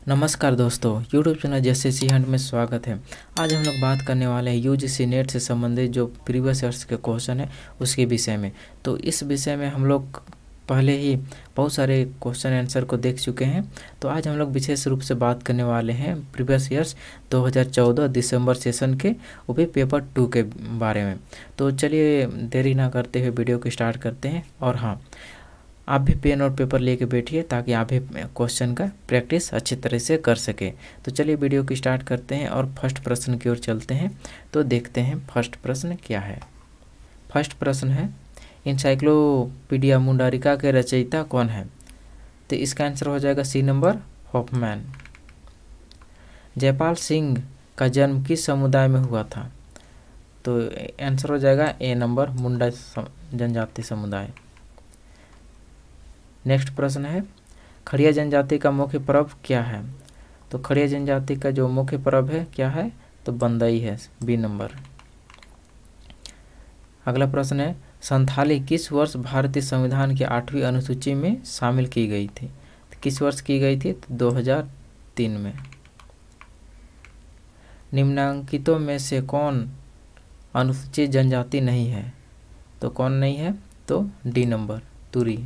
नमस्कार दोस्तों, YouTube channel JSSC Hunt में स्वागत है। आज हम लोग बात करने वाले हैं यूजीसी नेट से संबंधित जो प्रीवियस ईयर्स के क्वेश्चन है उसके विषय में। तो इस विषय में हम लोग पहले ही बहुत सारे क्वेश्चन आंसर को देख चुके हैं। तो आज हम लोग विशेष रूप से बात करने वाले हैं प्रीवियस ईयर्स 2014 दिसंबर सेशन के वो भी पेपर 2 के बारे में। तो चलिए देरी ना करते हुए वीडियो को स्टार्ट करते हैं। और हाँ, आप भी पेन और पेपर लेके बैठिए ताकि आप भी क्वेश्चन का प्रैक्टिस अच्छी तरह से कर सके। तो चलिए वीडियो को स्टार्ट करते हैं और फर्स्ट प्रश्न की ओर चलते हैं। तो देखते हैं फर्स्ट प्रश्न क्या है। फर्स्ट प्रश्न है, इंसाइक्लोपीडिया मुंडारिका के रचयिता कौन है? तो इसका आंसर हो जाएगा C number, Hoffman. Jaipal Singh का जन्म किस समुदाय में हुआ था? तो आंसर हो जाएगा ए नंबर, मुंडा जनजाति समुदाय। नेक्स्ट प्रश्न है, खड़िया जनजाति का मुख्य पर्व क्या है? तो खड़िया जनजाति का जो मुख्य पर्व है क्या है? तो बंदई है, बी नंबर। अगला प्रश्न है, संथाली किस वर्ष भारतीय संविधान की 8वीं अनुसूची में शामिल की गई थी? तो किस वर्ष की गई थी? तो 2003 में। निम्नांकितों में से कौन अनुसूचित जनजाति नहीं है? तो कौन नहीं है? तो डी नंबर, तुरी।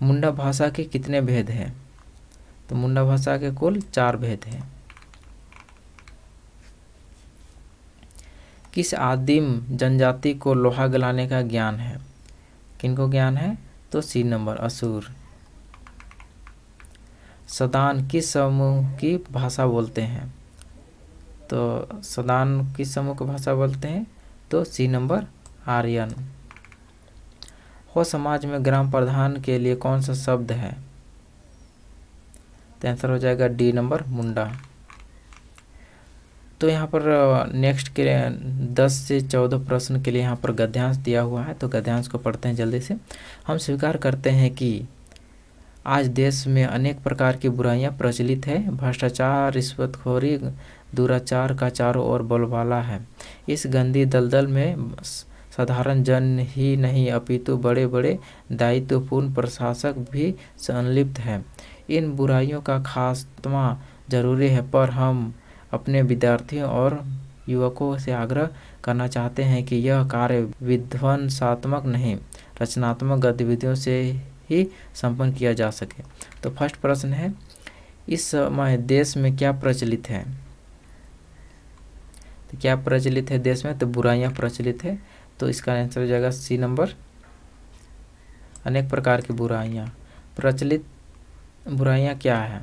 मुंडा भाषा के कितने भेद हैं? तो मुंडा भाषा के कुल 4 भेद हैं। किस आदिम जनजाति को लोहा गलाने का ज्ञान है? किनको ज्ञान है? तो सी नंबर, असुर। सदान किस समूह की भाषा बोलते हैं? तो सदान किस समूह की भाषा बोलते हैं? तो सी नंबर, आर्यन। हो समाज में ग्राम प्रधान के लिए कौन सा शब्द है? तो आंसर हो जाएगा डी नंबर, मुंडा। तो यहाँ पर नेक्स्ट के 10 से 14 प्रश्न के लिए यहाँ पर गद्यांश दिया हुआ है। तो गद्यांश को पढ़ते हैं जल्दी से। हम स्वीकार करते हैं कि आज देश में अनेक प्रकार की बुराइयां प्रचलित है। भ्रष्टाचार, रिश्वतखोरी, दुराचार का चारों ओर बोलबाला है। इस गंदी दलदल में साधारण जन ही नहीं अपितु बड़े बड़े दायित्वपूर्ण प्रशासक भी संलिप्त हैं। इन बुराइयों का खात्मा जरूरी है, पर हम अपने विद्यार्थियों और युवकों से आग्रह करना चाहते हैं कि यह कार्य विध्वंसात्मक नहीं, रचनात्मक गतिविधियों से ही संपन्न किया जा सके। तो फर्स्ट प्रश्न है, इस समय देश में क्या प्रचलित है? तो क्या प्रचलित है देश में? तो बुराइयां प्रचलित है। तो इसका आंसर हो जाएगा सी नंबर, अनेक प्रकार की बुराइयां। प्रचलित बुराइयां क्या है?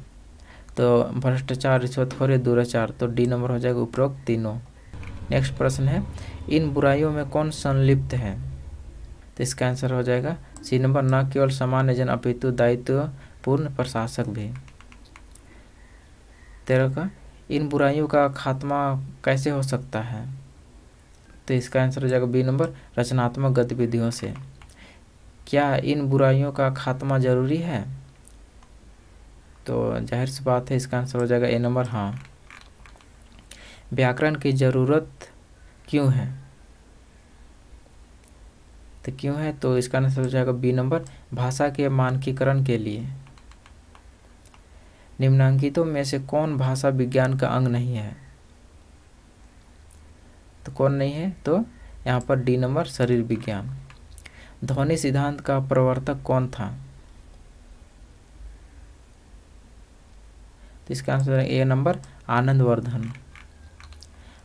तो भ्रष्टाचार, रिश्वतखोरी, दुराचार। तो डी नंबर हो जाएगा उपरोक्त तीनों। नेक्स्ट प्रश्न है, इन बुराइयों में कौन संलिप्त है? तो इसका आंसर हो जाएगा सी नंबर, न केवल सामान्य जन अपितु दायित्वपूर्ण प्रशासक भी। 13 का, इन बुराइयों का खात्मा कैसे हो सकता है? तो इसका आंसर हो जाएगा बी नंबर, रचनात्मक गतिविधियों से। क्या इन बुराइयों का खात्मा जरूरी है? तो जाहिर सी बात है, इसका आंसर हो जाएगा ए नंबर, हाँ। व्याकरण की जरूरत क्यों है? तो क्यों है? तो इसका आंसर हो जाएगा बी नंबर, भाषा के मानकीकरण के लिए। निम्नांकितों में से कौन भाषा विज्ञान का अंग नहीं है? तो कौन नहीं है? तो यहाँ पर डी नंबर, शरीर विज्ञान। ध्वनि सिद्धांत का प्रवर्तक कौन था? तो इसका आंसर ए नंबर, आनंदवर्धन।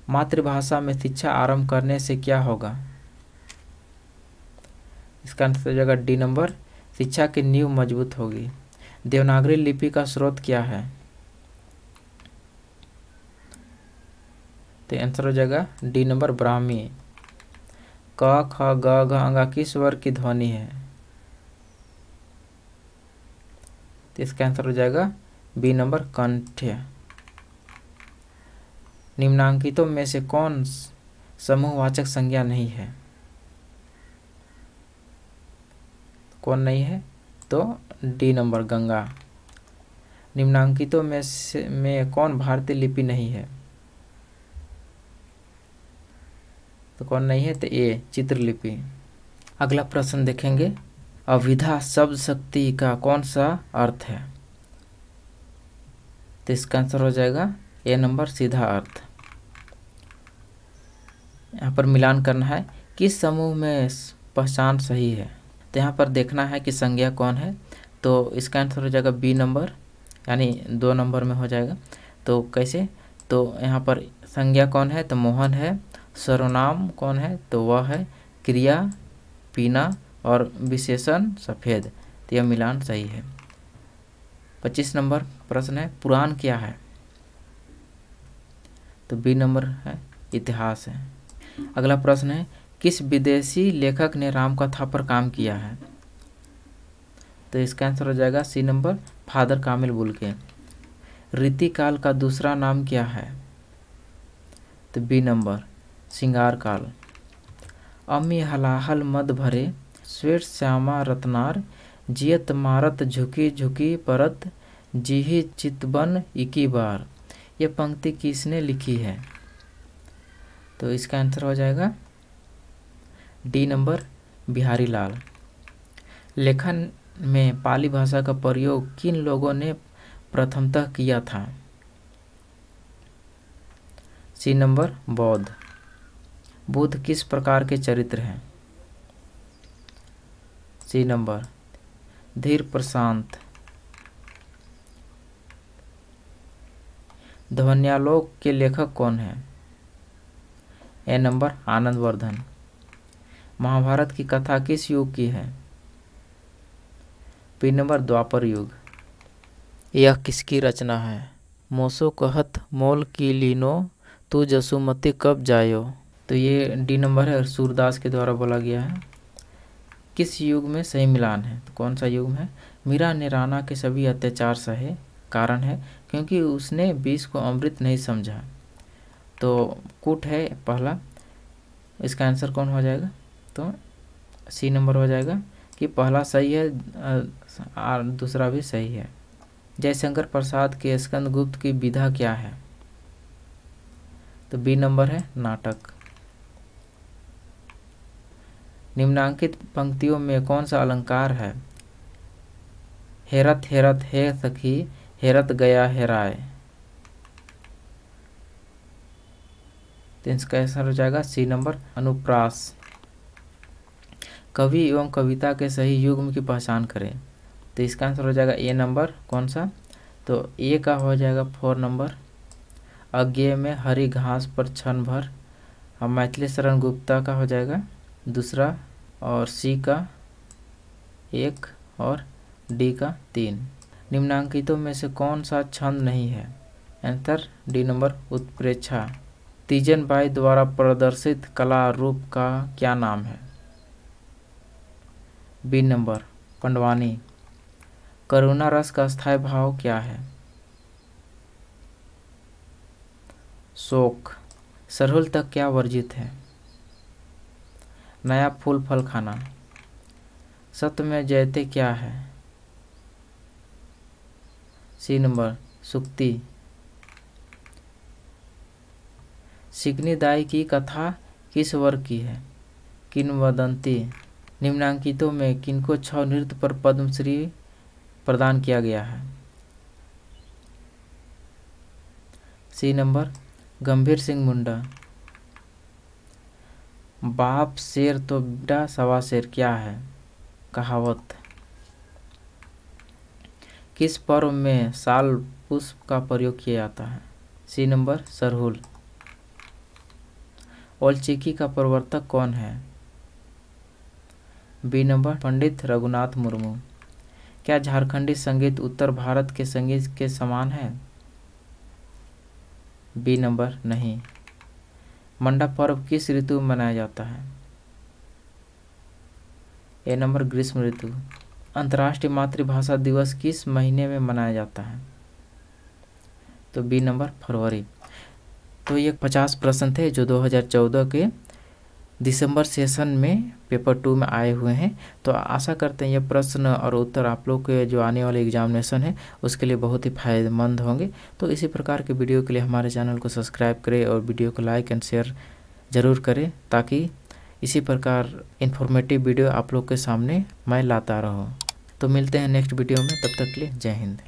मातृभाषा में शिक्षा आरंभ करने से क्या होगा? इसका आंसर हो जाएगा डी नंबर, शिक्षा की नींव मजबूत होगी। देवनागरी लिपि का स्रोत क्या है? तो आंसर हो जाएगा डी नंबर, ब्राह्मी। क ख ग घ अंगा किस वर्ग की ध्वनि है? तो इसका आंसर हो जाएगा बी नंबर, कंठ्य। निम्नांकितों में से कौन समूहवाचक संज्ञा नहीं है? कौन नहीं है? तो डी नंबर, गंगा। निम्नांकितों में कौन भारतीय लिपि नहीं है? तो कौन नहीं है? तो ए, चित्रलिपि। अगला प्रश्न देखेंगे, अविधा शब्द शक्ति का कौन सा अर्थ है? तो इसका आंसर हो जाएगा ए नंबर सीधा अर्थ। यहाँ पर मिलान करना है, किस समूह में पहचान सही है। तो यहाँ पर देखना है कि संज्ञा कौन है, तो इसका आंसर हो जाएगा बी नंबर, यानी 2 नंबर में हो जाएगा। तो कैसे, तो यहाँ पर संज्ञा कौन है, तो मोहन है। सर्वनाम कौन है, तो वह है। क्रिया पीना और विशेषण सफ़ेद। तो यह मिलान सही है। 25 नंबर प्रश्न है, पुराण क्या है। तो बी नंबर है, इतिहास है। अगला प्रश्न है, किस विदेशी लेखक ने रामकथा पर काम किया है। तो इसका आंसर हो जाएगा C number, father Kamil Bulcke. Ritikal का दूसरा नाम क्या है। तो बी नंबर, श्रृंगार काल। अमी हलाहल मद भरे श्वेत श्यामा रत्नार, जियत मारत झुकी झुकी परत, जीही चितबन इकी बार। यह पंक्ति किसने लिखी है। तो इसका आंसर हो जाएगा डी नंबर, बिहारी लाल। लेखन में पाली भाषा का प्रयोग किन लोगों ने प्रथमतः किया था। सी नंबर, बौद्ध। बुद्ध किस प्रकार के चरित्र हैं। सी नंबर, धीर प्रशांत। ध्वन्यालोक के लेखक कौन है। ए नंबर, आनंदवर्धन। महाभारत की कथा किस युग की है। बी नंबर, द्वापर युग। यह किसकी रचना है। मोसो कहत मोल की लीनो, तू जसुमती कब जायो। तो ये डी नंबर है, सूरदास के द्वारा बोला गया है। किस युग में सही मिलान है, तो कौन सा युग है। मीरा ने राणा के सभी अत्याचार सहे, कारण है क्योंकि उसने विष को अमृत नहीं समझा। तो कूट है पहला, इसका आंसर कौन हो जाएगा, तो सी नंबर हो जाएगा कि पहला सही है और दूसरा भी सही है। जयशंकर प्रसाद के स्कंदगुप्त की विधा क्या है। तो बी नंबर है, नाटक। निम्नांकित पंक्तियों में कौन सा अलंकार है। हेरत हेरत हे सखी, हेरत गया हेराए। तो इसका आंसर हो जाएगा सी नंबर, अनुप्रास। कवि एवं कविता के सही युग्म की पहचान करें। तो इसका आंसर हो जाएगा ए नंबर, कौन सा, तो ए का हो जाएगा 4 नंबर, अज्ञेय में हरी घास पर क्षण भर। अब मैथिली शरण गुप्ता का हो जाएगा दूसरा, और सी का 1 और डी का 3। निम्नांकितों में से कौन सा छंद नहीं है। आंसर डी नंबर, उत्प्रेक्षा। तीजन बाई द्वारा प्रदर्शित कला रूप का क्या नाम है। B number, Pandavani. करुणा रस का स्थायी भाव क्या है। शोक। सरहुल तक क्या वर्जित है। नया फूल फल खाना। सत्य में जयते क्या है। सी नंबर, सुक्ति। सिग्नीदाई की कथा किस वर्ग की है। किंवदंती। निम्नांकितों में किनको 6 नृत्य पर पद्मश्री प्रदान किया गया है। सी नंबर, गंभीर सिंह मुंडा। बाप शेर तो बेटा सवा शेर क्या है, कहावत। किस पर्व में साल पुष्प का प्रयोग किया जाता है। सी नंबर, सरहुल। औलचिकी का प्रवर्तक कौन है। B number, Pandit Raghunath Murmu. क्या झारखंडी संगीत उत्तर भारत के संगीत के समान है। बी नंबर, नहीं। मंडा पर्व किस ऋतु में मनाया जाता है। ए नंबर, ग्रीष्म ऋतु। अंतर्राष्ट्रीय मातृभाषा दिवस किस महीने में मनाया जाता है। तो बी नंबर, फरवरी। तो ये 50 प्रश्न थे जो 2014 के दिसंबर सेशन में पेपर 2 में आए हुए हैं। तो आशा करते हैं ये प्रश्न और उत्तर आप लोग के जो आने वाले एग्जामिनेशन है उसके लिए बहुत ही फायदेमंद होंगे। तो इसी प्रकार के वीडियो के लिए हमारे चैनल को सब्सक्राइब करें और वीडियो को लाइक एंड शेयर ज़रूर करें, ताकि इसी प्रकार इन्फॉर्मेटिव वीडियो आप लोग के सामने मैं लाता रहूँ। तो मिलते हैं नेक्स्ट वीडियो में, तब तक के लिए जय हिंद।